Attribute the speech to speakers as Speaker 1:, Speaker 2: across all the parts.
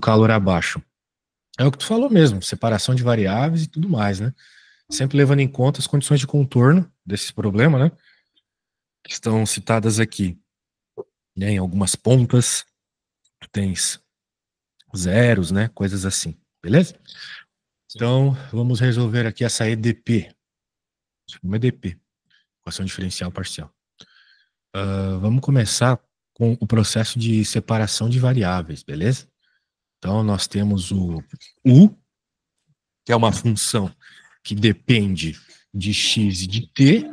Speaker 1: calor abaixo. É o que tu falou mesmo, separação de variáveis e tudo mais, né? Sempre levando em conta as condições de contorno desse problema, né? Que estão citadas aqui, né? Em algumas pontas, tu tens zeros, né? Coisas assim, beleza?
Speaker 2: Sim.
Speaker 1: Então, vamos resolver aqui essa EDP. Uma EDP, equação diferencial parcial. Vamos começar com o processo de separação de variáveis, beleza? Então, nós temos o U, que é uma função que depende de x e de t,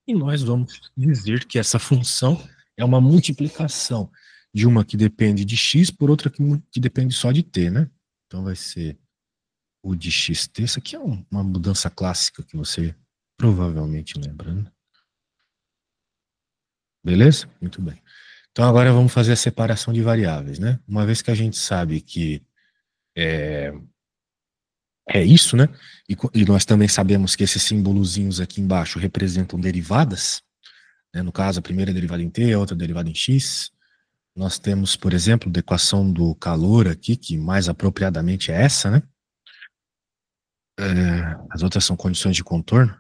Speaker 1: e nós vamos dizer que essa função é uma multiplicação de uma que depende de x por outra que depende só de t, né? Então vai ser o de xt. Isso aqui é uma mudança clássica que você provavelmente lembra, né? Beleza? Muito bem. Então agora vamos fazer a separação de variáveis, né? Uma vez que a gente sabe que é isso, né? E nós também sabemos que esses simbolozinhos aqui embaixo representam derivadas, né? No caso, a primeira é derivada em t, a outra é derivada em x. Nós temos, por exemplo, a equação do calor aqui, que mais apropriadamente é essa, né? As outras são condições de contorno.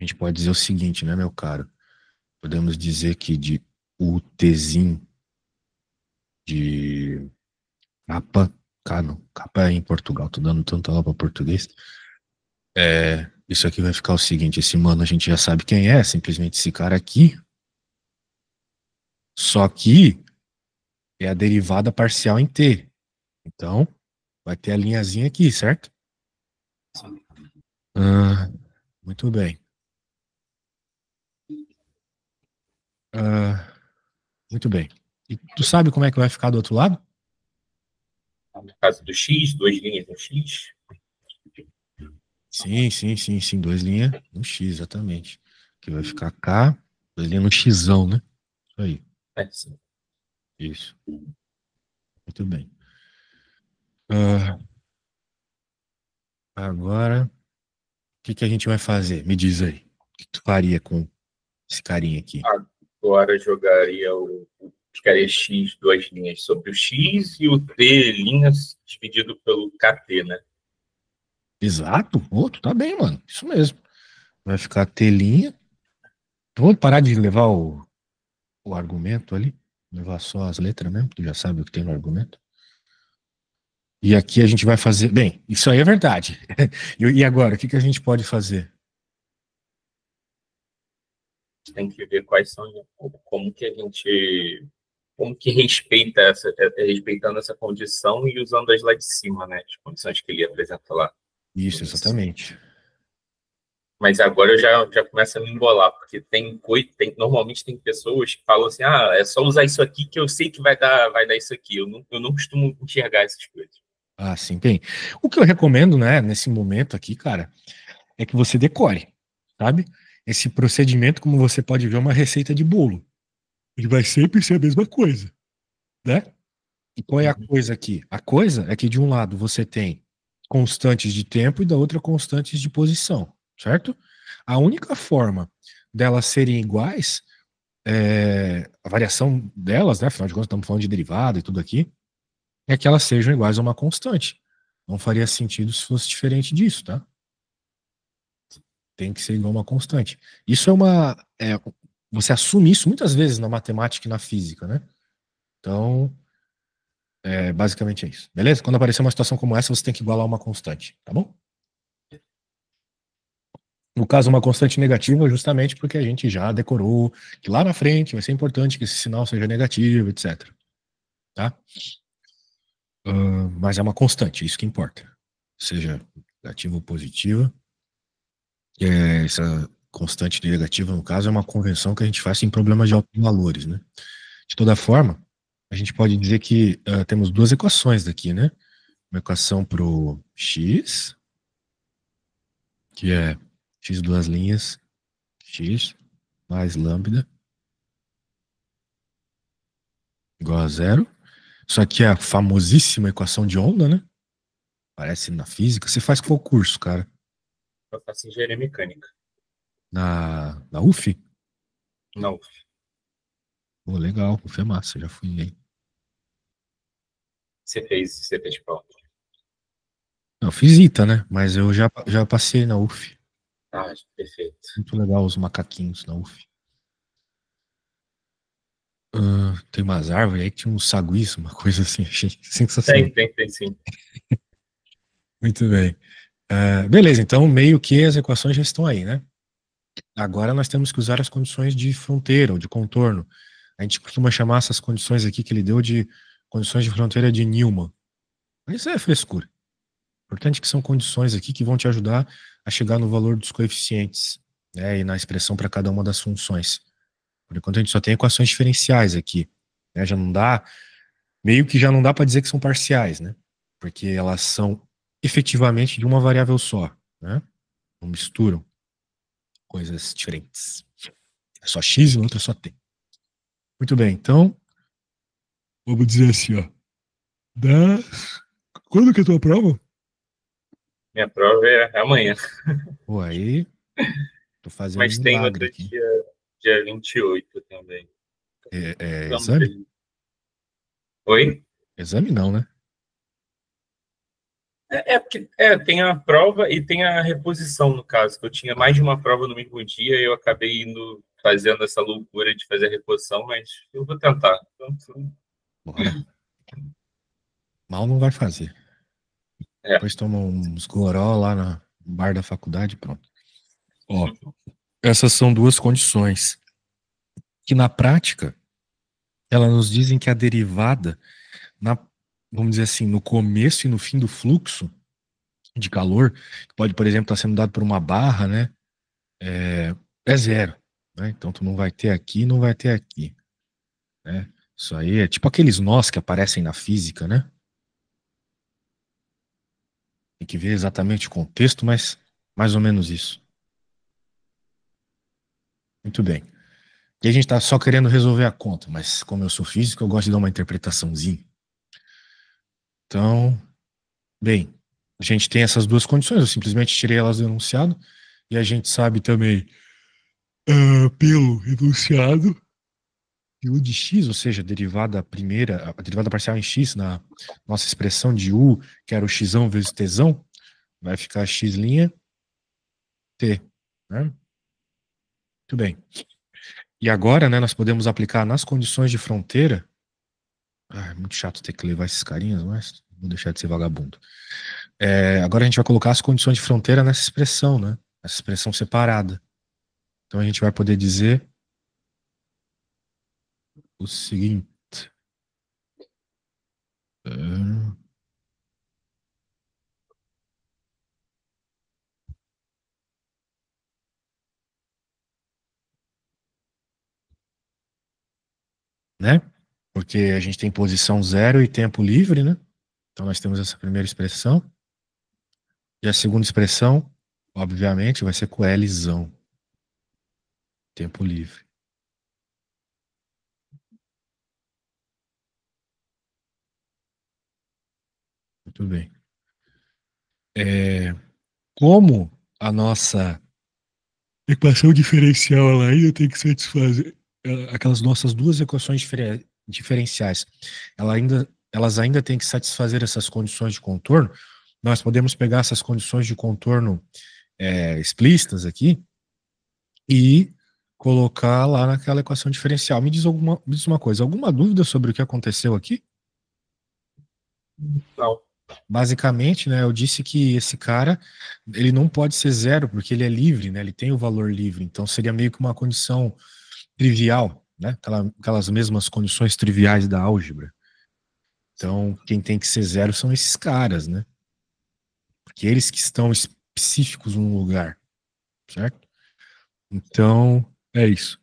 Speaker 1: A gente pode dizer o seguinte, né, meu caro? Podemos dizer que de o tzinho de capa, não, capa é em Portugal, tô dando tanta aula para português. Isso aqui vai ficar o seguinte, esse mano a gente já sabe quem é, simplesmente esse cara aqui, só que é a derivada parcial em t. Então, vai ter a linhazinha aqui, certo? Ah, muito bem. Ah, muito bem. E tu sabe como é que vai ficar do outro lado?
Speaker 2: No caso do X, duas linhas no X.
Speaker 1: Sim, sim, sim, sim. Duas linhas no X, exatamente. Que vai ficar K, duas linhas no Xão, né? Isso aí.
Speaker 2: É, sim.
Speaker 1: Isso. Muito bem. Ah, agora, o que a gente vai fazer? Me diz aí. O que tu faria com esse carinha aqui?
Speaker 2: Agora jogaria ficaria X, duas linhas sobre o X e o T, linhas dividido pelo KT, né?
Speaker 1: Exato. Ô, tu tá bem, mano. Isso mesmo. Vai ficar telinha. Vou parar de levar o argumento ali. Levar só as letras mesmo. Tu já sabe o que tem no argumento. E aqui a gente vai fazer. Bem, isso aí é verdade. E agora, o que a gente pode fazer?
Speaker 2: Tem que ver quais são, como que a gente, como que respeita respeitando essa condição e usando as lá de cima, né? As condições que ele apresenta lá no
Speaker 1: Isso,
Speaker 2: início.
Speaker 1: exatamente.
Speaker 2: Mas agora eu já começo a me embolar, porque normalmente tem pessoas que falam assim, é só usar isso aqui que eu sei que vai dar isso aqui. Eu não costumo enxergar essas coisas.
Speaker 1: Ah, sim, bem. O que eu recomendo, né, nesse momento aqui, cara, é que você decore, sabe? Esse procedimento, como você pode ver, é uma receita de bolo. Ele vai sempre ser a mesma coisa, né? E qual é a
Speaker 2: Uhum.
Speaker 1: coisa aqui? A coisa é que de um lado você tem constantes de tempo e da outra constantes de posição, certo? A única forma delas serem iguais, a variação delas, né? Afinal de contas, estamos falando de derivada e tudo aqui, é que elas sejam iguais a uma constante. Não faria sentido se fosse diferente disso, tá? Tem que ser igual a uma constante. Isso você assume isso muitas vezes na matemática e na física, né? Então, basicamente é isso. Beleza? Quando aparecer uma situação como essa, você tem que igualar uma constante, tá bom? No caso, uma constante negativa, justamente porque a gente já decorou que lá na frente vai ser importante que esse sinal seja negativo, etc. Tá? Mas é uma constante, isso que importa. Seja negativa ou positiva. Essa constante negativa, no caso, é uma convenção que a gente faz em problemas de altos valores, né? De toda forma, a gente pode dizer que temos duas equações daqui, né? Uma equação para o x, que é x duas linhas, x mais lambda igual a zero. Isso aqui é a famosíssima equação de onda, né? Parece na física. Você faz qual curso, cara?
Speaker 2: Eu faço engenharia mecânica.
Speaker 1: Na UF?
Speaker 2: Não,
Speaker 1: Pô, legal, UF é massa, já fui aí.
Speaker 2: Você fez prova.
Speaker 1: Eu fiz ITA, né? Mas eu já passei na UF.
Speaker 2: Ah, perfeito.
Speaker 1: Muito legal os macaquinhos na UF. Tem umas árvores aí que tinha um saguiço, uma coisa assim. Achei sensacional.
Speaker 2: Tem sim.
Speaker 1: Muito bem. Beleza, então meio que as equações já estão aí, né? Agora nós temos que usar as condições de fronteira ou de contorno. A gente costuma chamar essas condições aqui que ele deu de condições de fronteira de Newman. Mas isso é frescura. Importante que são condições aqui que vão te ajudar a chegar no valor dos coeficientes, né, e na expressão para cada uma das funções. Por enquanto a gente só tem equações diferenciais aqui, né? Já não dá, meio que já não dá para dizer que são parciais, né? Porque elas são efetivamente de uma variável só, né? Não misturam coisas diferentes. É só x e no outro é só t. Muito bem, então vamos dizer assim, ó. Quando que é a tua prova?
Speaker 2: Minha prova é amanhã.
Speaker 1: Pô, aí tô fazendo
Speaker 2: Mas tem
Speaker 1: milagre
Speaker 2: outra
Speaker 1: aqui.
Speaker 2: dia 28 também. Vamos
Speaker 1: Exame?
Speaker 2: ver. Oi?
Speaker 1: Exame não, né?
Speaker 2: Porque tem a prova e tem a reposição, no caso, que eu tinha mais de uma prova no mesmo dia e eu acabei indo fazendo essa loucura de fazer a reposição, mas eu vou tentar. Então,
Speaker 1: Bora. Mal não vai fazer.
Speaker 2: é,
Speaker 1: Depois toma uns goró lá no bar da faculdade e pronto. Ó, essas são duas condições que na prática elas nos dizem que a derivada na, vamos dizer assim, no começo e no fim do fluxo de calor, que pode, por exemplo, estar sendo dado por uma barra, né? É zero, né? Então tu não vai ter aqui, não vai ter aqui, né? Isso aí é tipo aqueles nós que aparecem na física, né? Tem que ver exatamente o contexto, mas mais ou menos isso. Muito bem. E a gente está só querendo resolver a conta, mas como eu sou físico, eu gosto de dar uma interpretaçãozinha. Então, bem, a gente tem essas duas condições, eu simplesmente tirei elas do enunciado, e a gente sabe também, pelo enunciado, que u de x, ou seja, a derivada primeira, a derivada parcial em x, na nossa expressão de u, que era o x vezes t, vai ficar x' t, né? Muito bem. E agora, né, nós podemos aplicar nas condições de fronteira. É muito chato ter que levar esses carinhas, mas vou deixar de ser vagabundo. Agora a gente vai colocar as condições de fronteira nessa expressão, né? Essa expressão separada. Então a gente vai poder dizer o seguinte, ah, né? Porque a gente tem posição zero e tempo livre, né? Então nós temos essa primeira expressão. E a segunda expressão, obviamente, vai ser com Lzão. Tempo livre. Muito bem. Como a nossa equação diferencial ela ainda tem que satisfazer aquelas nossas duas equações diferenciais, elas ainda têm que satisfazer essas condições de contorno. Nós podemos pegar essas condições de contorno explícitas aqui e colocar lá naquela equação diferencial. Me diz uma coisa, alguma dúvida sobre o que aconteceu aqui?
Speaker 2: não.
Speaker 1: Basicamente, né, eu disse que esse cara, ele não pode ser zero, porque ele é livre, né, ele tem o valor livre, então seria meio que uma condição trivial, né, aquelas mesmas condições triviais da álgebra. Então, quem tem que ser zero são esses caras, né, porque eles que estão específicos num lugar, certo? Então, é isso.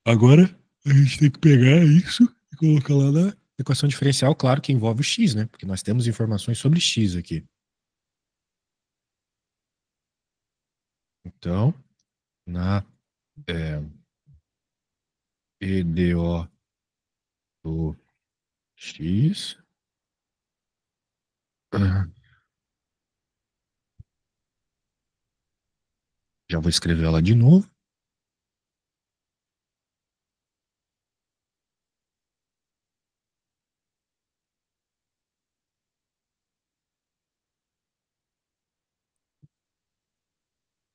Speaker 1: Agora, a gente tem que pegar isso e colocar lá na equação diferencial, claro que envolve o x, né, porque nós temos informações sobre x aqui. Então, na EDO do X. Já vou escrever ela de novo.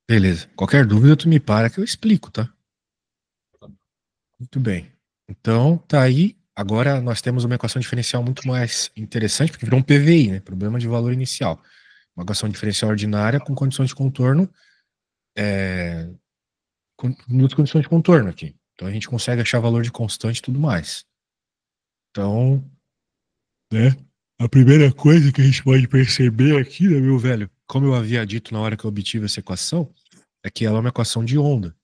Speaker 1: Beleza. Qualquer dúvida, tu me para que eu explico, tá? Muito bem. Então, tá aí. Agora nós temos uma equação diferencial muito mais interessante, porque virou um PVI, né? Problema de valor inicial. Uma equação diferencial ordinária com condições de contorno, com duas condições de contorno aqui. Então a gente consegue achar valor de constante e tudo mais. Então, né? A primeira coisa que a gente pode perceber aqui, né, meu velho, como eu havia dito na hora que eu obtive essa equação, é que ela é uma equação de onda.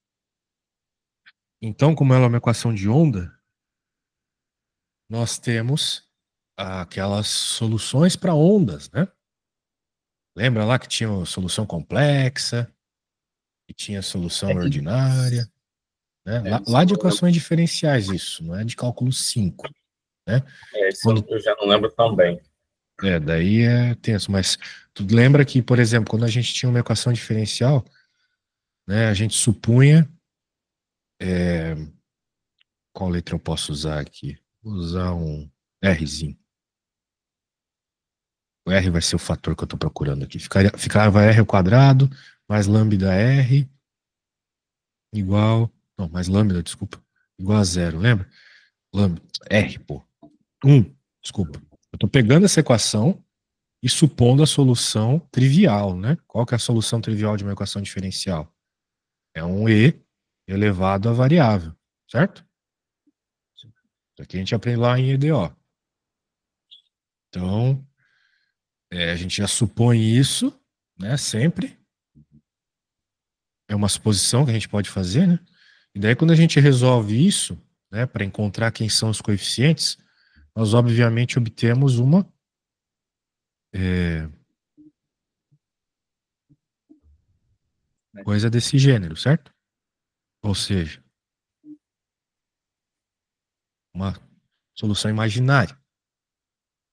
Speaker 1: Então, como ela é uma equação de onda, nós temos aquelas soluções para ondas, né? Lembra lá que tinha solução complexa, e tinha solução ordinária, né? Lá
Speaker 2: Isso
Speaker 1: de
Speaker 2: eu não lembro,
Speaker 1: equações diferenciais, isso, não é de cálculo 5, né?
Speaker 2: isso
Speaker 1: Quando,
Speaker 2: eu já não lembro tão bem.
Speaker 1: daí é tenso, mas tu lembra que, por exemplo, quando a gente tinha uma equação diferencial, né, a gente supunha, qual letra eu posso usar aqui? Vou usar um Rzinho. O R vai ser o fator que eu estou procurando aqui. Ficava R ao quadrado mais lambda R igual. Não, mais lambda, desculpa. Igual a zero, lembra? Lambda, R, pô. 1, desculpa. Eu estou pegando essa equação e supondo a solução trivial, né? Qual que é a solução trivial de uma equação diferencial? É um E elevado à variável, certo? Isso aqui a gente aprende lá em EDO. Então, a gente já supõe isso, né? Sempre. É uma suposição que a gente pode fazer, né? E daí, quando a gente resolve isso, né, para encontrar quem são os coeficientes, nós obviamente obtemos uma coisa desse gênero, certo? Ou seja, uma solução imaginária.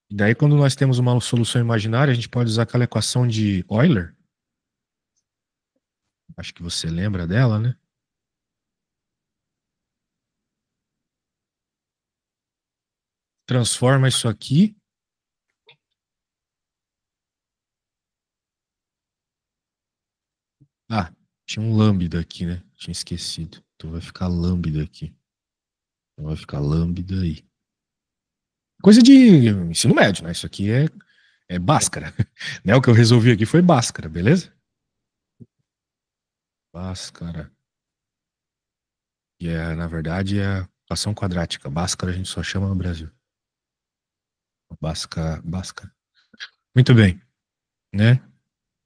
Speaker 1: E daí, quando nós temos uma solução imaginária, a gente pode usar aquela equação de Euler. Acho que você lembra dela, né? Transforma isso aqui. Ah, tinha um lambda aqui, né? Tinha esquecido. Então vai ficar lambda aqui. Então vai ficar lambda aí. Coisa de ensino médio, né? Isso aqui é Bhaskara. Né? O que eu resolvi aqui foi Bhaskara, beleza? Bhaskara. E na verdade, é equação quadrática. Bhaskara a gente só chama no Brasil. Bhaskara. Muito bem, né?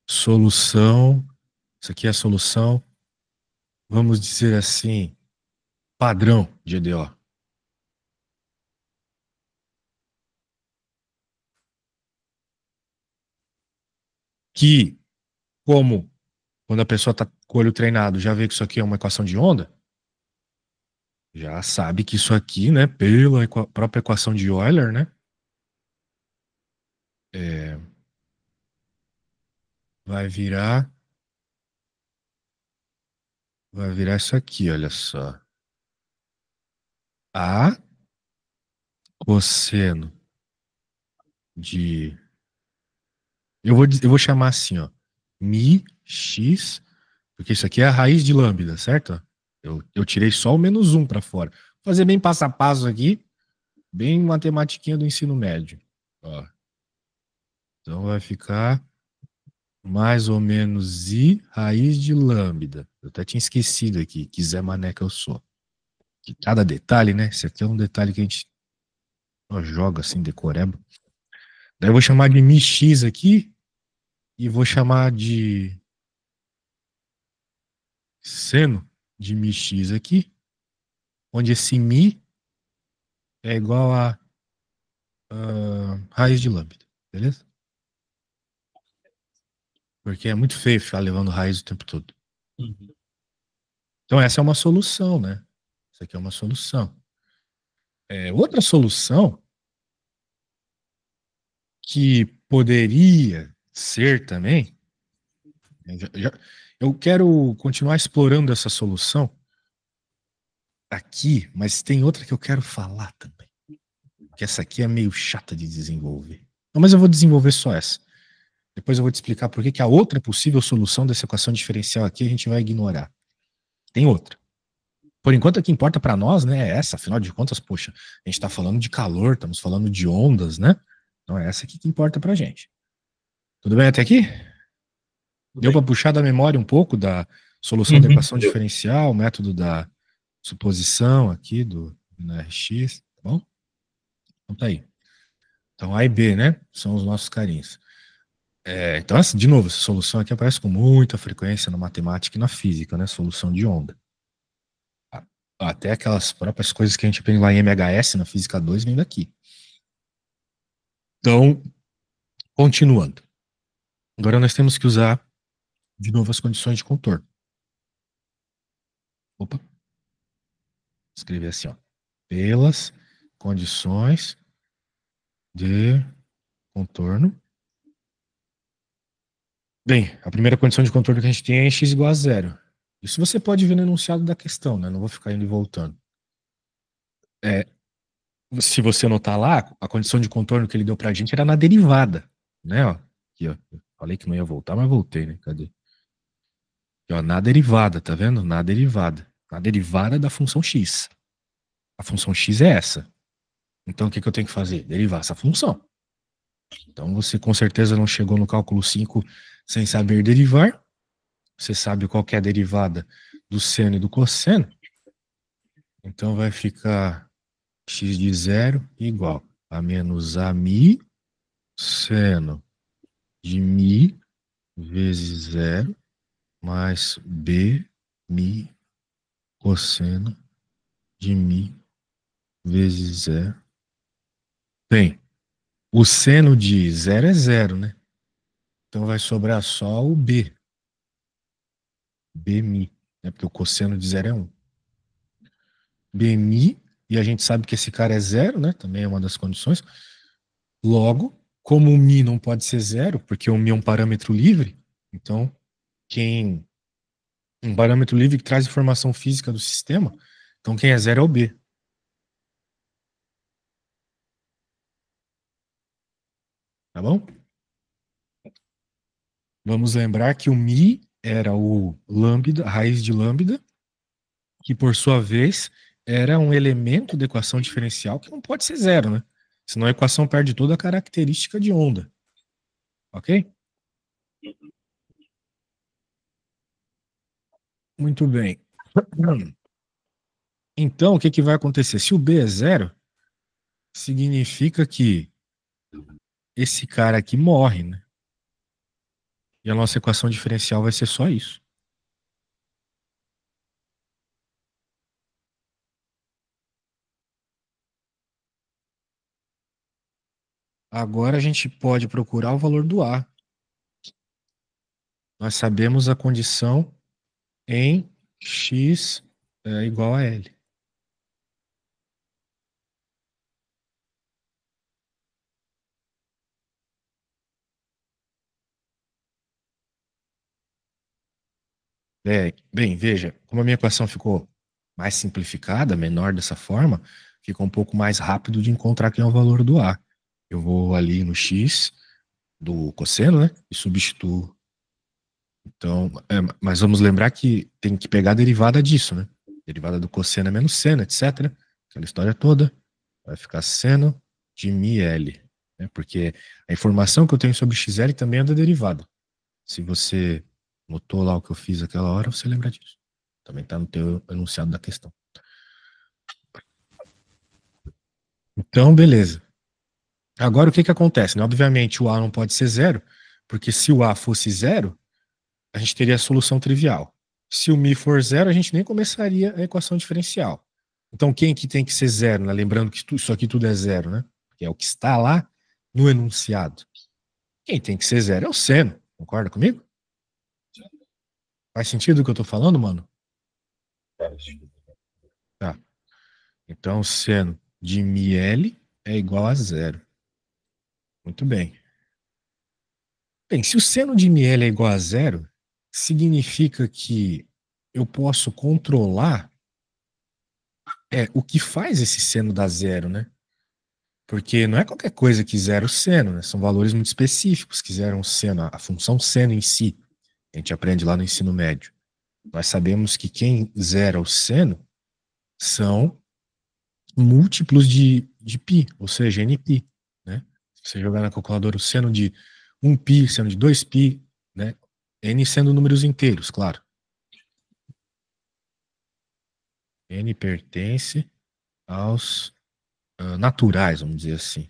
Speaker 1: Solução. Isso aqui é a solução, vamos dizer assim, padrão de EDO. Que, como quando a pessoa está com o olho treinado, já vê que isso aqui é uma equação de onda, já sabe que isso aqui, né, pela própria equação de Euler, né, é, vai virar, isso aqui, olha só. A cosseno de, eu vou chamar assim, ó, mi x, porque isso aqui é a raiz de lambda, certo? Eu tirei só o menos um para fora. Vou fazer bem passo a passo aqui, bem matematiquinha do ensino médio. Ó. Então vai ficar mais ou menos i raiz de lambda. Eu até tinha esquecido aqui, que Zé Mané que eu sou. Que cada detalhe, né? Esse aqui é um detalhe que a gente joga assim, decoreba. Daí eu vou chamar de mi x aqui e vou chamar de seno de mi x aqui, onde esse mi é igual a raiz de lambda, beleza? Porque é muito feio ficar levando raiz o tempo todo.
Speaker 2: Uhum.
Speaker 1: Então essa é uma solução, né? Isso aqui é uma solução. Outra solução que poderia ser também, eu quero continuar explorando essa solução aqui, mas tem outra que eu quero falar também. Que essa aqui é meio chata de desenvolver. Não, mas eu vou desenvolver só essa. Depois eu vou te explicar por que a outra possível solução dessa equação diferencial aqui a gente vai ignorar. Tem outra. Por enquanto, o que importa para nós, né, é essa. Afinal de contas, poxa, a gente está falando de calor, estamos falando de ondas, né? Então é essa aqui que importa para a gente. Tudo bem até aqui? Deu para puxar da memória um pouco da solução da equação diferencial, o método da suposição aqui do RX, tá bom? Então tá aí. Então A e B, né, são os nossos carinhos. Então, assim, de novo, essa solução aqui aparece com muita frequência na matemática e na física, né? Solução de onda. Até aquelas próprias coisas que a gente aprende lá em MHS, na Física 2, vem daqui. Então, continuando. Agora nós temos que usar, de novo, as condições de contorno. Opa. Escrever assim, ó. Pelas condições de contorno. Bem, a primeira condição de contorno que a gente tem é x igual a zero. Isso você pode ver no enunciado da questão, né? Não vou ficar indo e voltando. Se você notar lá, a condição de contorno que ele deu pra gente era na derivada, né? Ó, aqui, ó. Falei que não ia voltar, mas voltei, né? Cadê? Aqui, ó, na derivada, tá vendo? Na derivada. Na derivada da função x. A função x é essa. Então, o que eu tenho que fazer? Derivar essa função. Então, você com certeza não chegou no cálculo 5 sem saber derivar. Você sabe qual que é a derivada do seno e do cosseno. Então, vai ficar x de zero igual a menos a mi seno de mi vezes zero mais b mi cosseno de mi vezes zero. Bem, o seno de zero é zero, né? Então vai sobrar só o b. Bmi, né? Porque o cosseno de zero é 1. Bmi, e a gente sabe que esse cara é zero, né? Também é uma das condições. Logo, como o mi não pode ser zero, porque o mi é um parâmetro livre, então um parâmetro livre que traz informação física do sistema, então quem é zero é o b. Tá bom? Vamos lembrar que o mi era o lambda, a raiz de lambda, que por sua vez era um elemento da equação diferencial que não pode ser zero, né? Senão a equação perde toda a característica de onda. Ok? Muito bem. Então, o que vai acontecer? Se o B é zero, significa que esse cara aqui morre, né? E a nossa equação diferencial vai ser só isso. Agora a gente pode procurar o valor do A. Nós sabemos a condição em x é igual a L. Bem, veja, como a minha equação ficou mais simplificada, menor dessa forma, fica um pouco mais rápido de encontrar quem é o valor do A. Eu vou ali no x do cosseno, né, e substituo. Então, mas vamos lembrar que tem que pegar a derivada disso, né? Derivada do cosseno é menos seno, etc. Aquela história toda. Vai ficar seno de μl, né? Porque a informação que eu tenho sobre xl também é da derivada. Se você notou lá o que eu fiz aquela hora, você lembra disso. Também está no teu enunciado da questão. Então, beleza. Agora, o que acontece? Né? Obviamente, o A não pode ser zero, porque se o A fosse zero, a gente teria a solução trivial. Se o mi for zero, a gente nem começaria a equação diferencial. Então, quem que tem que ser zero? Né? Lembrando que isso aqui tudo é zero, né? Que é o que está lá no enunciado. Quem tem que ser zero é o seno. Concorda comigo? Faz sentido o que eu estou falando, mano? Tá. Então, seno de μl é igual a zero. Muito bem. Bem, se o seno de μl é igual a zero, significa que eu posso controlar o que faz esse seno dar zero, né? Porque não é qualquer coisa que zera o seno, né? São valores muito específicos que zeram o seno, a função seno em si. A gente aprende lá no ensino médio. Nós sabemos que quem zera o seno são múltiplos de π, ou seja, nπ, né? Se você jogar na calculadora o seno de 1π, seno de 2π, né? N sendo números inteiros, claro. N pertence aos naturais, vamos dizer assim.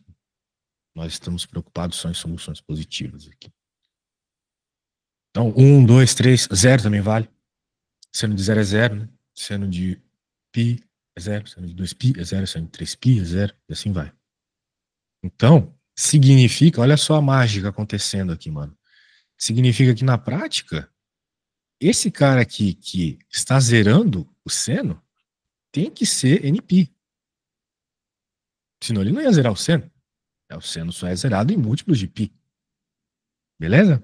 Speaker 1: Nós estamos preocupados só em soluções positivas aqui. Então, 1, 2, 3, 0 também vale. Seno de 0 é 0, né? Seno de π é 0, seno de 2π é 0, seno de 3π é 0, e assim vai. Então, significa, olha só a mágica acontecendo aqui, mano. Significa que na prática, esse cara aqui que está zerando o seno tem que ser NP. Senão ele não ia zerar o seno. O seno só é zerado em múltiplos de π. Beleza?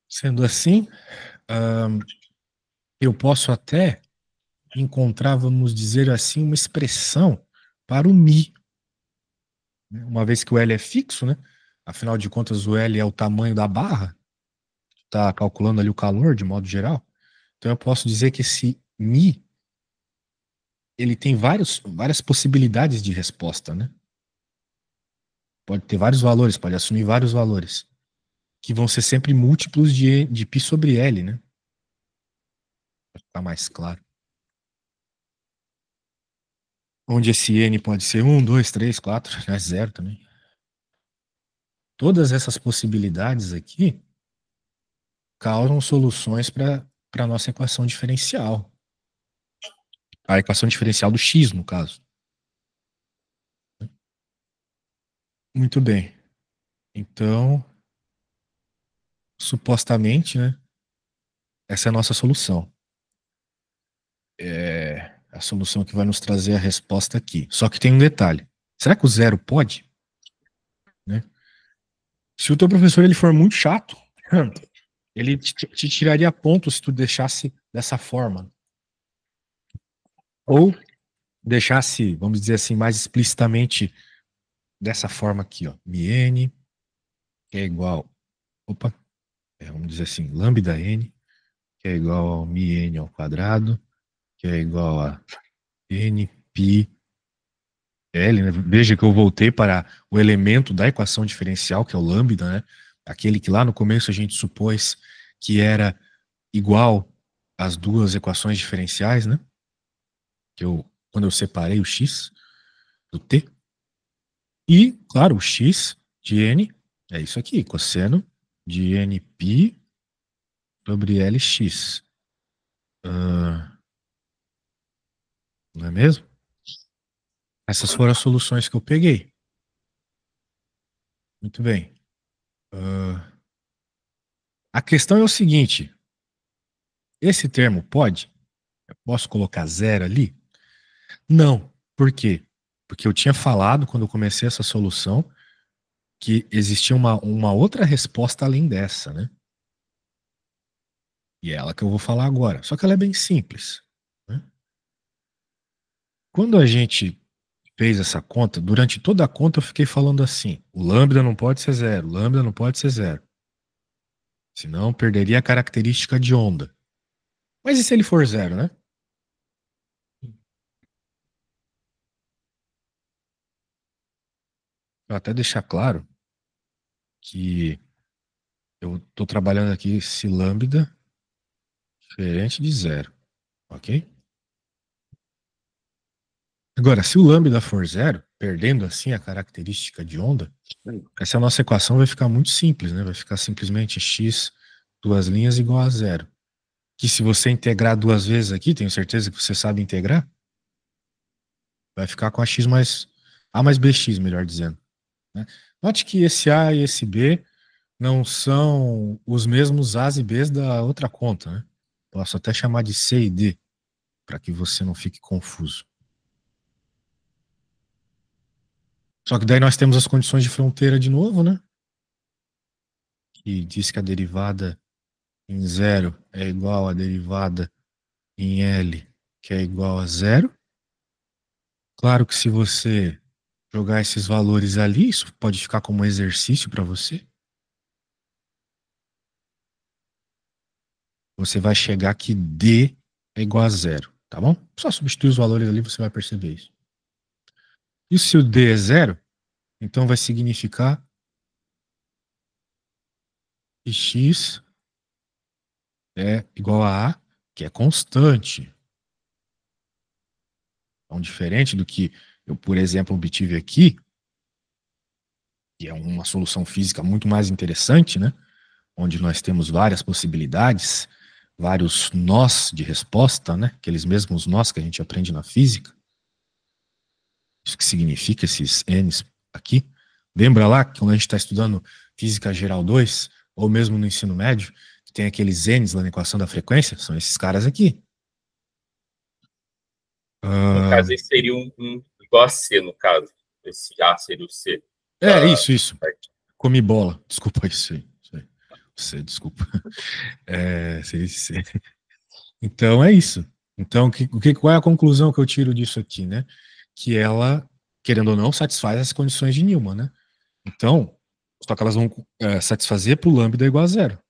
Speaker 1: Sendo assim, eu posso até encontrar, vamos dizer assim, uma expressão para o Mi. Uma vez que o L é fixo, né? Afinal de contas, o L é o tamanho da barra. Está calculando ali o calor, de modo geral. Então, eu posso dizer que esse Mi, ele tem várias possibilidades de resposta, né? Pode ter vários valores, pode assumir vários valores, que vão ser sempre múltiplos de π sobre L, né? Para ficar mais claro. Onde esse N pode ser 1, 2, 3, 4, né? 0 também. Todas essas possibilidades aqui causam soluções para a nossa equação diferencial. A equação diferencial do x, no caso. Muito bem. Então, supostamente, né? Essa é a nossa solução. É a solução que vai nos trazer a resposta aqui. Só que tem um detalhe. Será que o zero pode? Né? Se o teu professor ele for muito chato, ele te tiraria pontos se tu deixasse dessa forma. Ou deixasse, vamos dizer assim, mais explicitamente dessa forma aqui, ó. μn, que é igual, vamos dizer assim, lambda n, que é igual ao μn ao quadrado, que é igual a n π L, né? Veja que eu voltei para o elemento da equação diferencial, que é o lambda, né? Aquele que lá no começo a gente supôs que era igual às duas equações diferenciais, né? Quando eu separei o x do t. E, claro, o x de n é isso aqui, cosseno de nπ sobre lx. Não é mesmo? Essas foram as soluções que eu peguei. Muito bem. A questão é o seguinte. Esse termo pode? Eu posso colocar zero ali? Não. Por quê? Porque eu tinha falado, quando eu comecei essa solução, que existia uma outra resposta além dessa, né? E é ela que eu vou falar agora. Só que ela é bem simples, né? Quando a gente fez essa conta, durante toda a conta eu fiquei falando assim, o lambda não pode ser zero, o lambda não pode ser zero. Senão perderia a característica de onda. Mas e se ele for zero, né? Vou até deixar claro que eu estou trabalhando aqui esse lambda diferente de zero, ok? Agora, se o lambda for zero, perdendo assim a característica de onda, essa nossa equação vai ficar muito simples, né? Vai ficar simplesmente x, duas linhas igual a zero. Que se você integrar duas vezes aqui, tenho certeza que você sabe integrar, vai ficar com a mais bx, melhor dizendo, né? Note que esse a e esse b não são os mesmos a's e b's da outra conta, né? Posso até chamar de c e d, para que você não fique confuso. Só que daí nós temos as condições de fronteira de novo, né? Que diz que a derivada em zero é igual à derivada em L, que é igual a zero. Claro que se você jogar esses valores ali, isso pode ficar como um exercício para você. Você vai chegar que D é igual a zero, tá bom? Só substituir os valores ali, você vai perceber isso. E se o D é zero, então vai significar que X é igual a A, que é constante. Então, diferente do que eu, por exemplo, obtive aqui, que é uma solução física muito mais interessante, né? Onde nós temos várias possibilidades, vários nós de resposta, né? Aqueles mesmos nós que a gente aprende na física. Isso que significa esses N's aqui. Lembra lá que quando a gente está estudando Física Geral 2, ou mesmo no ensino médio, que tem aqueles N's lá na equação da frequência? São esses caras aqui.
Speaker 2: No caso, esse seria igual a C, no caso. Esse A seria o C.
Speaker 1: Isso. Comi bola. Desculpa isso aí. Você, desculpa. C. Então é isso. Então, qual é a conclusão que eu tiro disso aqui, né? Que ela, querendo ou não, satisfaz as condições de Newman, né? Então, só que elas vão satisfazer para o lambda igual a zero,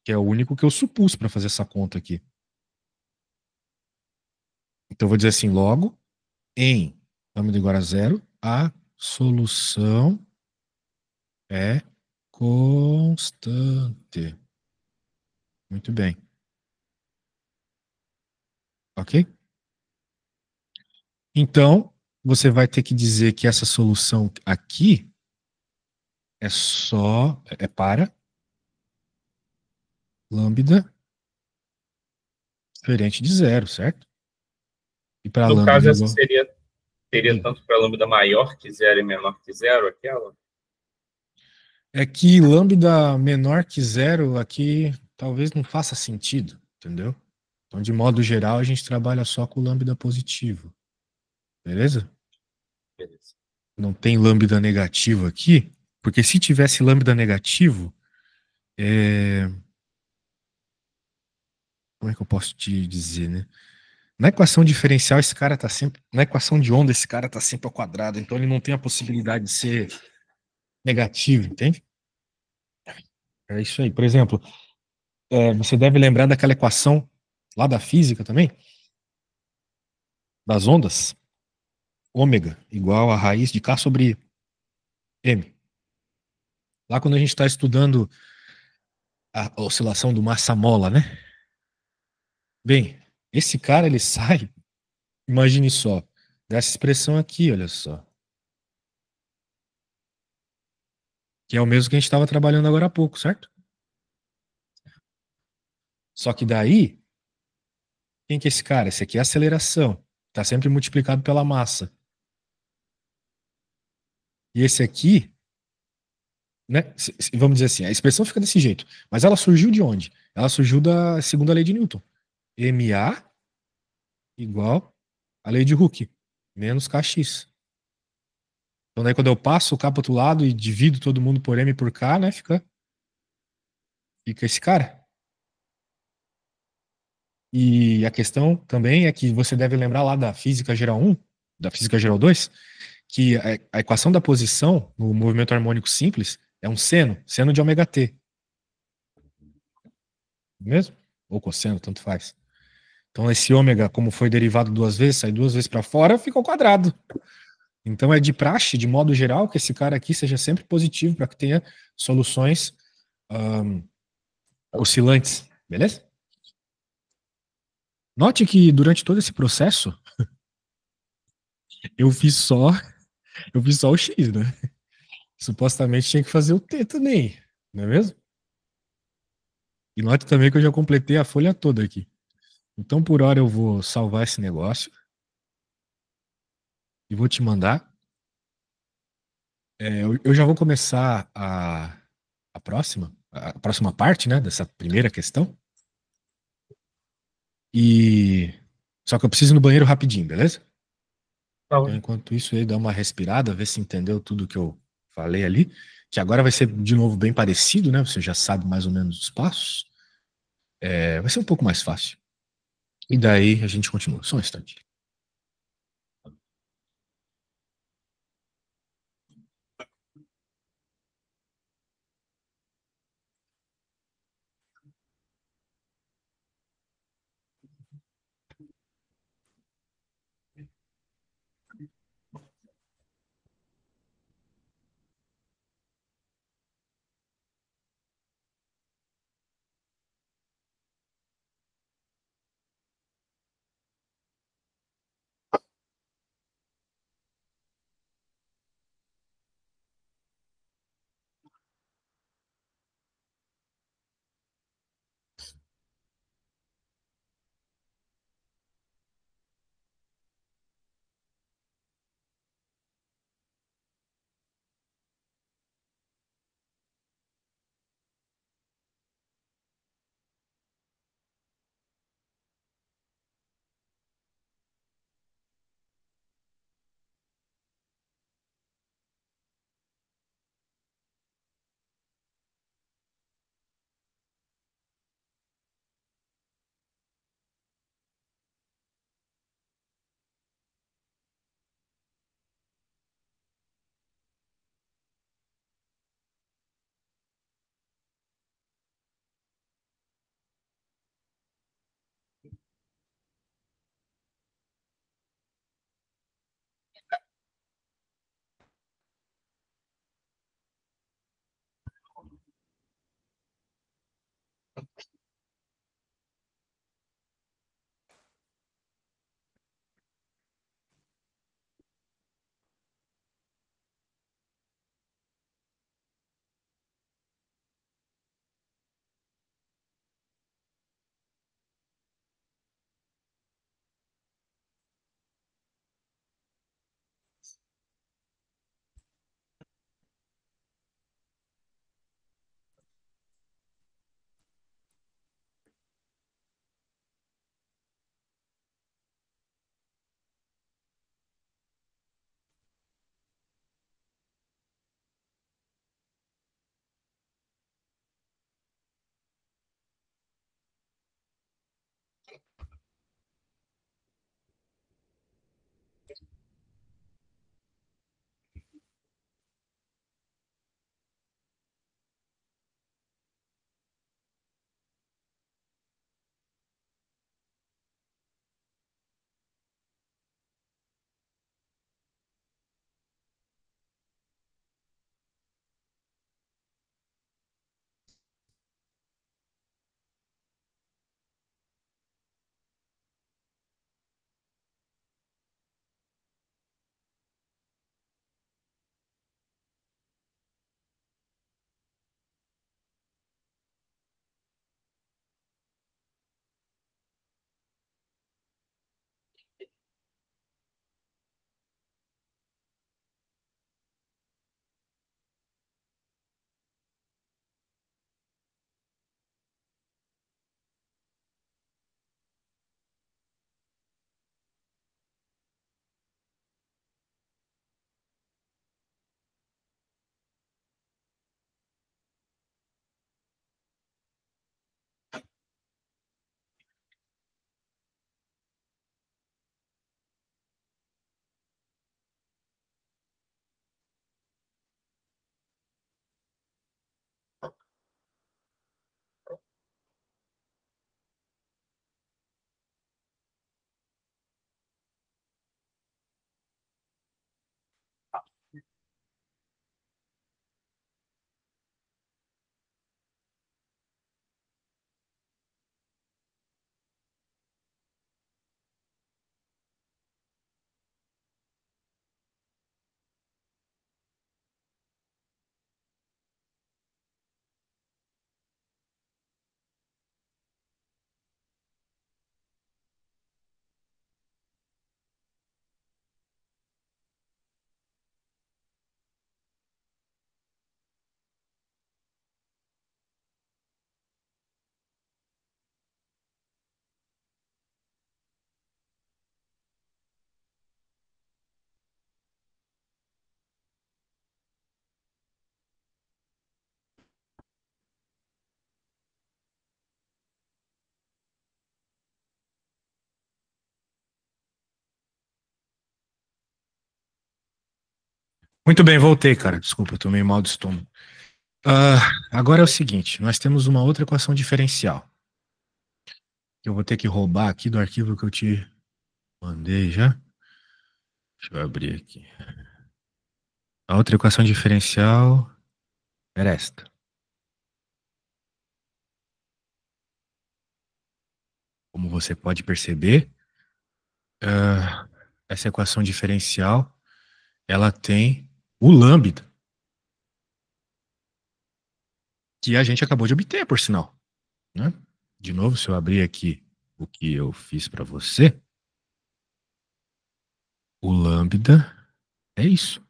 Speaker 1: que é o único que eu supus para fazer essa conta aqui. Então, eu vou dizer assim, logo, em lambda igual a zero, a solução é constante. Muito bem. Ok? Então, você vai ter que dizer que essa solução aqui é para lambda diferente de zero, certo? E para
Speaker 2: No
Speaker 1: lambda
Speaker 2: caso, essa
Speaker 1: igual.
Speaker 2: seria tanto para lambda maior que zero e menor que zero, aquela?
Speaker 1: É que lambda menor que zero aqui talvez não faça sentido, entendeu? Então, de modo geral, a gente trabalha só com lambda positivo, beleza?
Speaker 2: Beleza.
Speaker 1: Não tem lambda negativo aqui, porque se tivesse lambda negativo, como é que eu posso te dizer, né? Na equação diferencial, esse cara tá sempre. Na equação de onda, esse cara tá sempre ao quadrado, então ele não tem a possibilidade de ser negativo, entende? É isso aí. Por exemplo, você deve lembrar daquela equação lá da física também, das ondas, ômega igual a raiz de K sobre M. Lá quando a gente está estudando a oscilação do massa-mola, né? Bem, esse cara, ele sai, imagine só, dessa expressão aqui, olha só. Que é o mesmo que a gente estava trabalhando agora há pouco, certo? Só que daí, quem que é esse cara? Esse aqui é a aceleração. Está sempre multiplicado pela massa. E esse aqui, né? Vamos dizer assim, a expressão fica desse jeito. Mas ela surgiu de onde? Ela surgiu da segunda lei de Newton. MA igual a lei de Hooke, menos KX. Então daí quando eu passo o K para outro lado e divido todo mundo por M por K, né? Fica esse cara. E a questão também é que você deve lembrar lá da física geral 1, da física geral 2, que a equação da posição no movimento harmônico simples é um seno de ômega t. Mesmo? Ou cosseno, tanto faz. Então esse ômega, como foi derivado duas vezes, sai duas vezes para fora, fica ao quadrado. Então é de praxe, de modo geral, que esse cara aqui seja sempre positivo para que tenha soluções oscilantes, beleza? Note que durante todo esse processo eu fiz só eu fiz só o X, né? Supostamente tinha que fazer o T também, não é mesmo? E note também que eu já completei a folha toda aqui. Então, por hora, eu vou salvar esse negócio e vou te mandar. Eu já vou começar a próxima parte, né, dessa primeira questão. E só que eu preciso ir no banheiro rapidinho, beleza? Então, enquanto isso, aí dá uma respirada, ver se entendeu tudo que eu falei ali. Que agora vai ser de novo bem parecido, né? Você já sabe mais ou menos os passos. Vai ser um pouco mais fácil. E daí a gente continua. Só um instante. Muito bem, voltei, cara. Desculpa, eu tô meio mal do estômago. Ah, agora é o seguinte, nós temos uma outra equação diferencial, que eu vou ter que roubar aqui do arquivo que eu te mandei já. Deixa eu abrir aqui. A outra equação diferencial era esta. Como você pode perceber, ah, essa equação diferencial, ela tem o lambda, que a gente acabou de obter, por sinal, né? De novo, se eu abrir aqui o que eu fiz para você, o lambda é isso.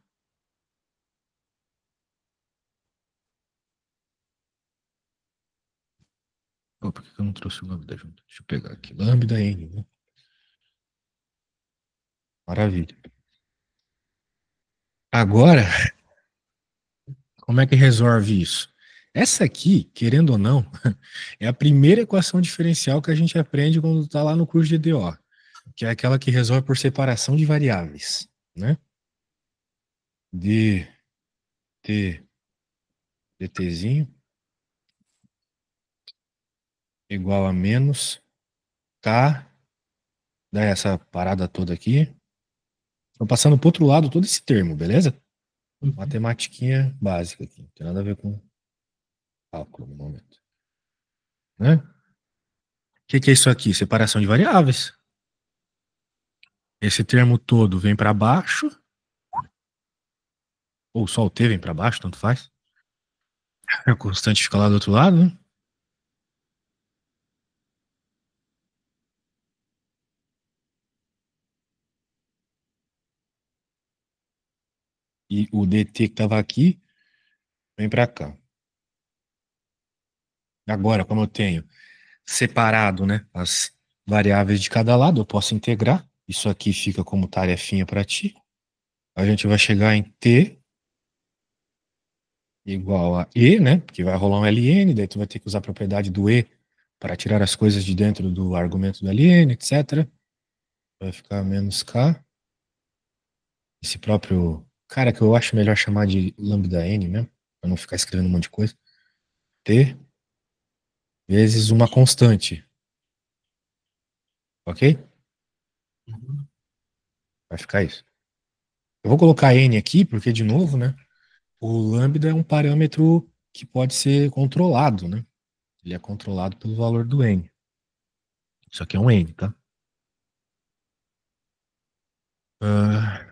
Speaker 1: Oh, por que eu não trouxe o lambda junto? Deixa eu pegar aqui. Lambda N, né? Maravilha. Agora, como é que resolve isso? Essa aqui, querendo ou não, é a primeira equação diferencial que a gente aprende quando está lá no curso de EDO, que é aquela que resolve por separação de variáveis, né? D, T, dtzinho igual a menos K, dá essa parada toda aqui. Estou passando para o outro lado todo esse termo, beleza? Matematiquinha básica aqui, não tem nada a ver com cálculo no momento, né? O que é isso aqui? Separação de variáveis. Esse termo todo vem para baixo, ou só o T vem para baixo, tanto faz. A constante fica lá do outro lado, né? E o dt que estava aqui vem para cá. Agora, como eu tenho separado, né, as variáveis de cada lado, eu posso integrar. Isso aqui fica como tarefinha para ti. A gente vai chegar em t igual a e, né? Porque vai rolar um ln, daí tu vai ter que usar a propriedade do e para tirar as coisas de dentro do argumento da ln, etc. Vai ficar menos k. Esse próprio cara que eu acho melhor chamar de lambda n mesmo, para não ficar escrevendo um monte de coisa. T vezes uma constante. Ok?
Speaker 2: Uhum.
Speaker 1: Vai ficar isso. Eu vou colocar n aqui, porque, de novo, né? O lambda é um parâmetro que pode ser controlado, né? Ele é controlado pelo valor do n. Isso aqui é um n, tá? Ah,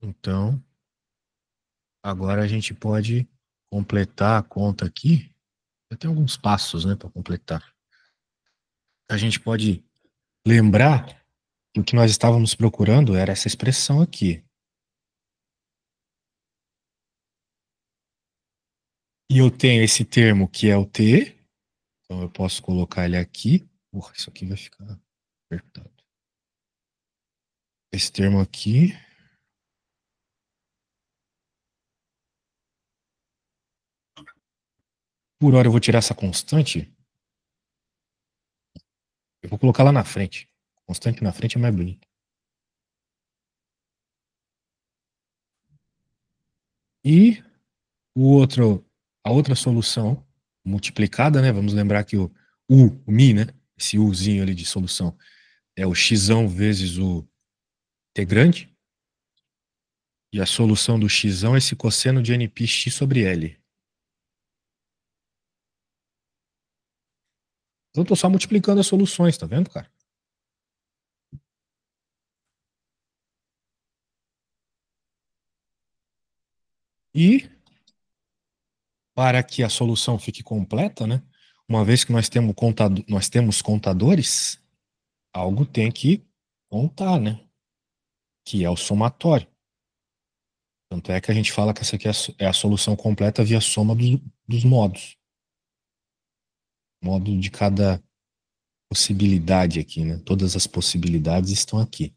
Speaker 1: então, agora a gente pode completar a conta aqui. Eu tenho alguns passos, né, para completar. A gente pode lembrar que o que nós estávamos procurando era essa expressão aqui. E eu tenho esse termo que é o t, então eu posso colocar ele aqui. Porra, isso aqui vai ficar apertado. Esse termo aqui. Por hora eu vou tirar essa constante. Eu vou colocar lá na frente. Constante na frente é mais bonito. E a outra solução multiplicada, né? Vamos lembrar que o mi, né? Esse uzinho ali de solução é o x vezes o t grande. E a solução do x é esse cosseno de nπx sobre L. Então eu tô só multiplicando as soluções, tá vendo, cara? E para que a solução fique completa, né? Uma vez que nós temos contadores, algo tem que contar, né? Que é o somatório. Tanto é que a gente fala que essa aqui é a solução completa via soma dos modos. Modo de cada possibilidade aqui, né? Todas as possibilidades estão aqui.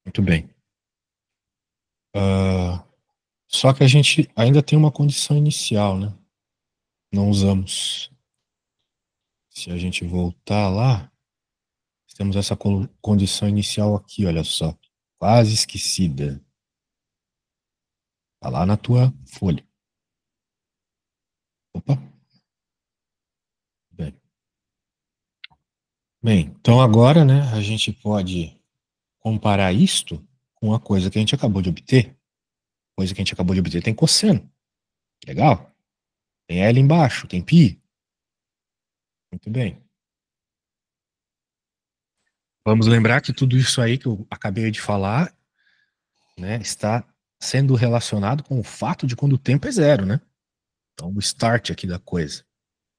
Speaker 1: Muito bem. Só que a gente ainda tem uma condição inicial, né? Não usamos. Se a gente voltar lá, temos essa condição inicial aqui, olha só. Quase esquecida. Tá lá na tua folha. Opa. Bem. Bem, então agora, né, a gente pode comparar isto com a coisa que a gente acabou de obter. Coisa que a gente acabou de obter tem cosseno. Legal. Tem L embaixo, tem π. Muito bem. Vamos lembrar que tudo isso aí que eu acabei de falar, né, está sendo relacionado com o fato de quando o tempo é zero, né? Então, o start aqui da coisa.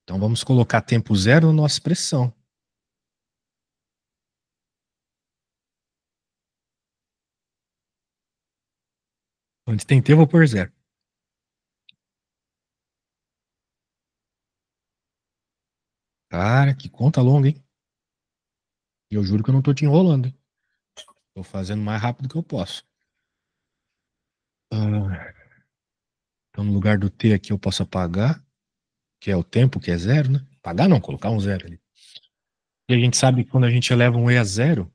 Speaker 1: Então, vamos colocar tempo zero na nossa expressão. Onde tem t, vou pôr zero. Cara, que conta longa, hein? E eu juro que eu não tô te enrolando, hein? Tô fazendo o mais rápido que eu posso. Então, no lugar do t aqui, eu posso apagar, que é o tempo, que é zero, né? Apagar não, colocar um zero ali. E a gente sabe que quando a gente eleva um e a zero,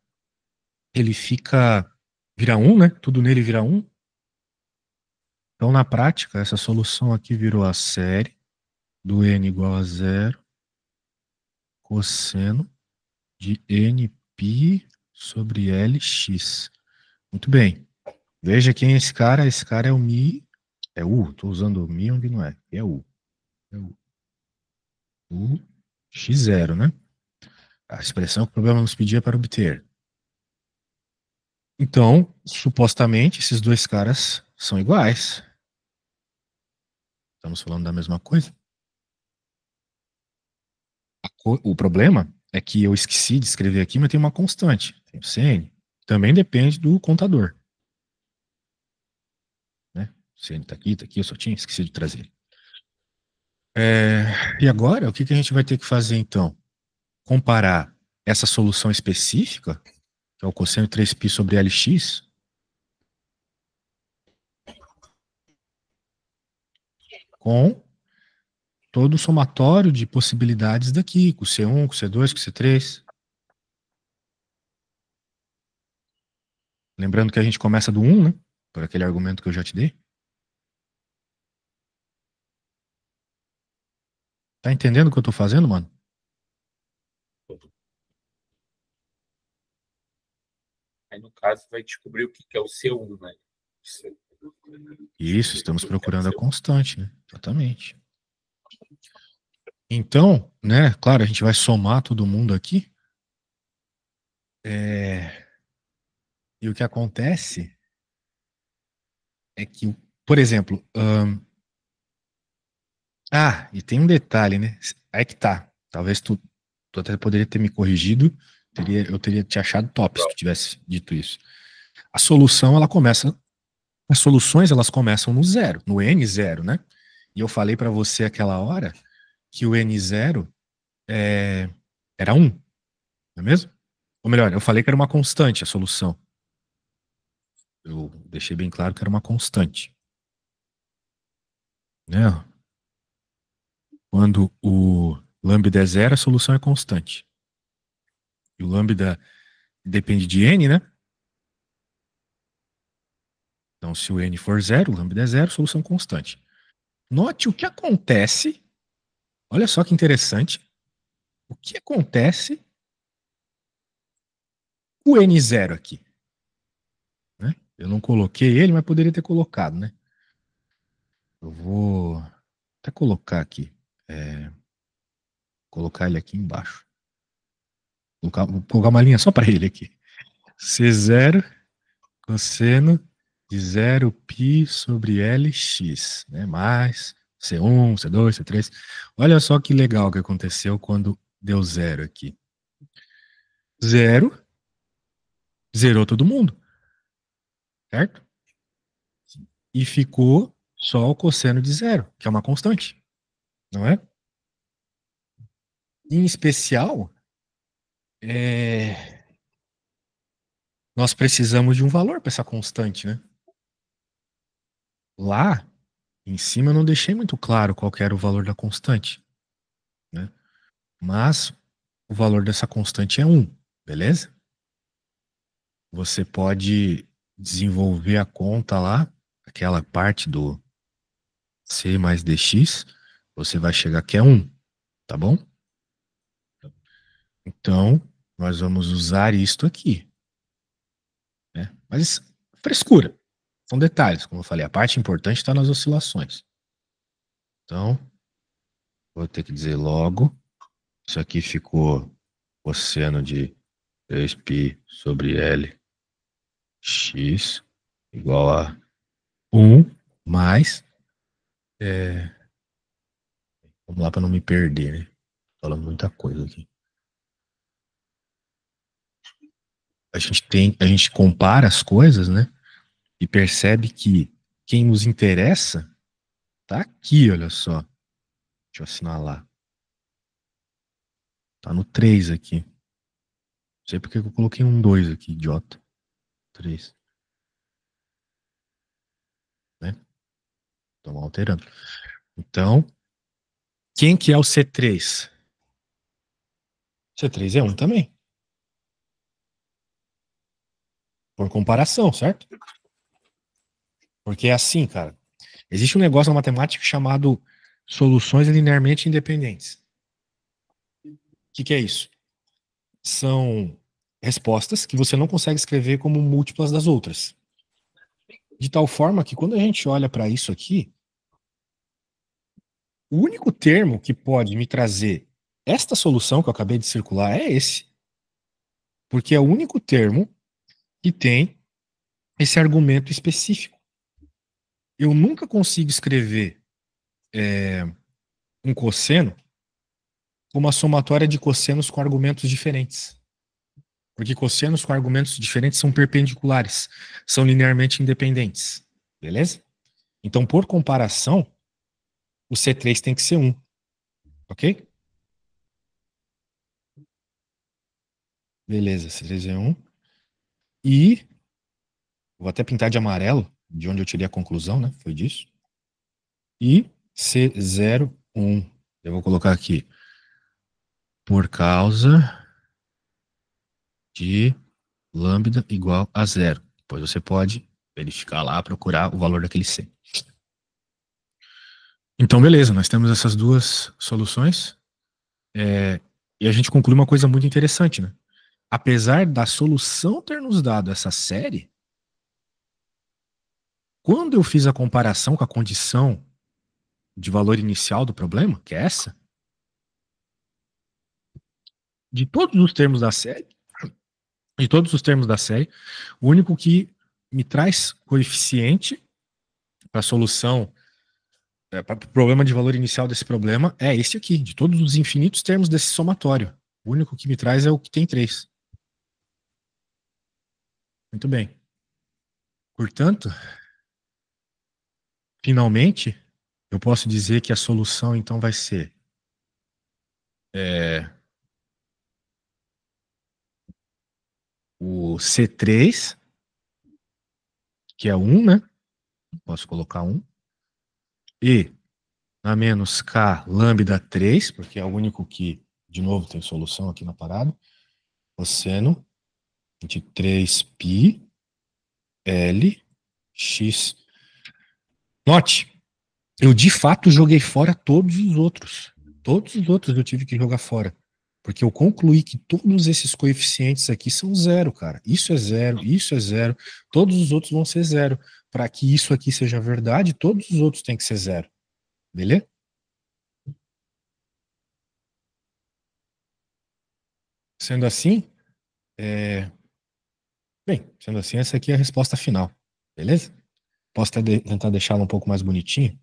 Speaker 1: ele vira um, né? Tudo nele vira um. Então, na prática, essa solução aqui virou a série do n igual a zero, cosseno de nπ sobre Lx. Muito bem. Veja quem é esse cara. Esse cara é o mi. É u. Estou usando o mi onde não é. É u. É u. U x0, né? A expressão que o problema nos pedia para obter. Então, supostamente, esses dois caras são iguais. Estamos falando da mesma coisa. O problema é que eu esqueci de escrever aqui, mas tem uma constante. Tem o CN. Também depende do contador. Né? O CN está aqui, eu só tinha esquecido de trazer ele. E agora, o que a gente vai ter que fazer então? Comparar essa solução específica, que é o cosseno 3π sobre Lx, com todo o somatório de possibilidades daqui, com C1, com C2, com C3. Lembrando que a gente começa do 1, né? Por aquele argumento que eu já te dei. Tá entendendo o que eu tô fazendo, mano?
Speaker 2: Aí, no caso, vai descobrir o que é o C1, né?
Speaker 1: Isso, estamos procurando a constante, né? Exatamente. Então, né, claro, a gente vai somar todo mundo aqui. E o que acontece é que, por exemplo, e tem um detalhe, né? Aí que tá. Talvez tu até poderia ter me corrigido, eu teria te achado top se tu tivesse dito isso. A solução, ela começa, as soluções, elas começam no zero, no n0, né? E eu falei para você aquela hora que o n0 era 1, não é mesmo? Ou melhor, eu falei que era uma constante a solução. Eu deixei bem claro que era uma constante, né? Quando o lambda é zero, a solução é constante. E o lambda depende de n, né? Então, se o n for zero, o lambda é zero, solução constante. Note o que acontece. Olha só que interessante. O que acontece com o n0 aqui? Né? Eu não coloquei ele, mas poderia ter colocado, né? Eu vou até colocar aqui. Colocar ele aqui embaixo. Vou colocar uma linha só para ele aqui. C0 cosseno de 0 π sobre Lx, né? Mais C1, C2, C3. Olha só que legal que aconteceu quando deu zero aqui. Zero, zerou todo mundo, certo? E ficou só o cosseno de zero, que é uma constante, não é? Em especial, é, nós precisamos de um valor para essa constante, né? Lá em cima eu não deixei muito claro qual que era o valor da constante, né? Mas o valor dessa constante é 1, beleza? Você pode desenvolver a conta lá, aquela parte do C mais dx, você vai chegar que é 1, tá bom? Então, nós vamos usar isto aqui, né? Mas frescura, são detalhes, como eu falei, a parte importante está nas oscilações. Então, vou ter que dizer logo, isso aqui ficou cosseno de 3π sobre Lx igual a 1 mais, vamos lá para não me perder, né? Falando muita coisa aqui. A gente compara as coisas, né? E percebe que quem nos interessa tá aqui, olha só. Deixa eu assinalar. Tá no 3 aqui. Não sei porque eu coloquei um 2 aqui, idiota. 3, né? Estamos alterando. Então, quem que é o C3? C3 é 1 também. Por comparação, certo? Porque é assim, cara. Existe um negócio na matemática chamado soluções linearmente independentes. O que é isso? São respostas que você não consegue escrever como múltiplas das outras. De tal forma que quando a gente olha para isso aqui, o único termo que pode me trazer esta solução que eu acabei de circular é esse. Porque é o único termo que tem esse argumento específico. Eu nunca consigo escrever um cosseno como uma somatória de cossenos com argumentos diferentes. Porque cossenos com argumentos diferentes são perpendiculares, são linearmente independentes. Beleza? Então, por comparação, o C3 tem que ser 1. Ok? Beleza, C3 é 1. E vou até pintar de amarelo, de onde eu tirei a conclusão, né? Foi disso. E C0, 1. Eu vou colocar aqui por causa de lambda igual a zero. Depois você pode verificar lá, procurar o valor daquele C. Então, beleza, nós temos essas duas soluções. E a gente conclui uma coisa muito interessante, né? Apesar da solução ter nos dado essa série, quando eu fiz a comparação com a condição de valor inicial do problema, que é essa, de todos os termos da série, o único que me traz coeficiente para a solução, para o problema de valor inicial desse problema, é esse aqui, de todos os infinitos termos desse somatório. O único que me traz é o que tem 3. Muito bem. Portanto, finalmente, eu posso dizer que a solução, então, vai ser o C3, que é 1, né? Posso colocar 1. E a menos K lambda 3, porque é o único que, de novo, tem solução aqui na parada. Cosseno de 3π L x. Note, eu de fato joguei fora todos os outros. Todos os outros eu tive que jogar fora. Porque eu concluí que todos esses coeficientes aqui são zero, cara. Isso é zero, isso é zero. Todos os outros vão ser zero. Para que isso aqui seja verdade, todos os outros têm que ser zero. Beleza? Sendo assim, sendo assim, essa aqui é a resposta final. Beleza? Posso tentar deixá-la um pouco mais bonitinha?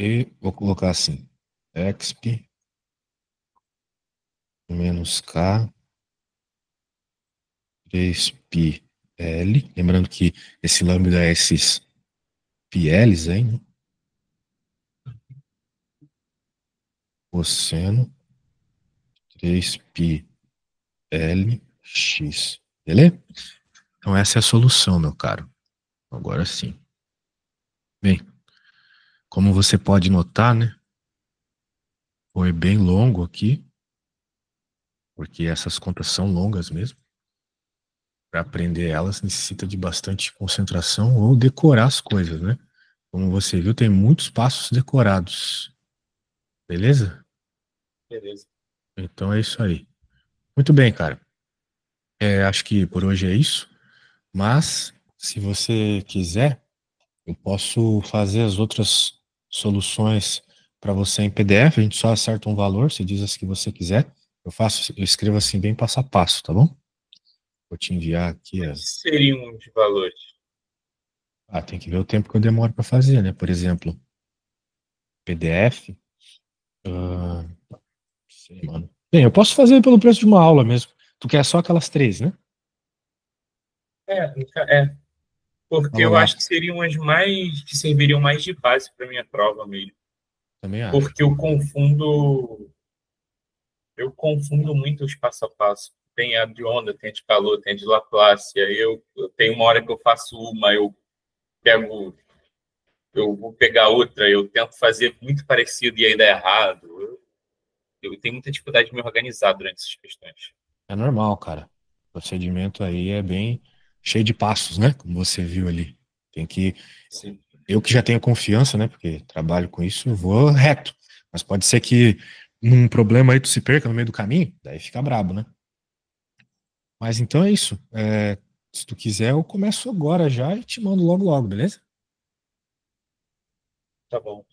Speaker 1: E vou colocar assim: exp menos k 3π L. Lembrando que esse lambda é esses πLs aí, né? Cosseno 3π Lx. Beleza? Então essa é a solução, meu caro. Agora sim. Bem, como você pode notar, né? Foi bem longo aqui, porque essas contas são longas mesmo. Para aprender elas necessita de bastante concentração ou decorar as coisas, né? Como você viu, tem muitos passos decorados. Beleza?
Speaker 2: Beleza.
Speaker 1: Então é isso aí. Muito bem, cara. Acho que por hoje é isso. Mas, se você quiser, eu posso fazer as outras soluções para você em PDF. A gente só acerta um valor, você diz as que você quiser. Eu escrevo assim bem passo a passo, tá bom? Vou te enviar aqui.
Speaker 2: Quais seriam os valores?
Speaker 1: Tem que ver o tempo que eu demoro para fazer, né? Por exemplo, PDF. Sei, mano. Bem, eu posso fazer pelo preço de uma aula mesmo. Tu quer só aquelas 3, né?
Speaker 2: É, porque
Speaker 1: Fala
Speaker 2: eu
Speaker 1: lá.
Speaker 2: acho que seriam as mais que serviriam mais de base para minha prova mesmo.
Speaker 1: Também acho.
Speaker 2: Porque eu confundo muito os passo a passo. Tem a de onda, tem a de calor, tem a de Laplace. Eu tenho uma hora que eu faço uma, pego, eu vou pegar outra, eu tento fazer muito parecido e aí dá errado. Eu tenho muita dificuldade de me organizar durante essas questões.
Speaker 1: É normal, cara. O procedimento aí é bem cheio de passos, né? Como você viu ali. Tem que.
Speaker 2: Sim.
Speaker 1: Eu que já tenho confiança, né? Porque trabalho com isso, eu vou reto. Mas pode ser que num problema aí tu se perca no meio do caminho, daí fica brabo, né? Mas então é isso. Se tu quiser, eu começo agora já e te mando logo logo, beleza?
Speaker 2: Tá bom.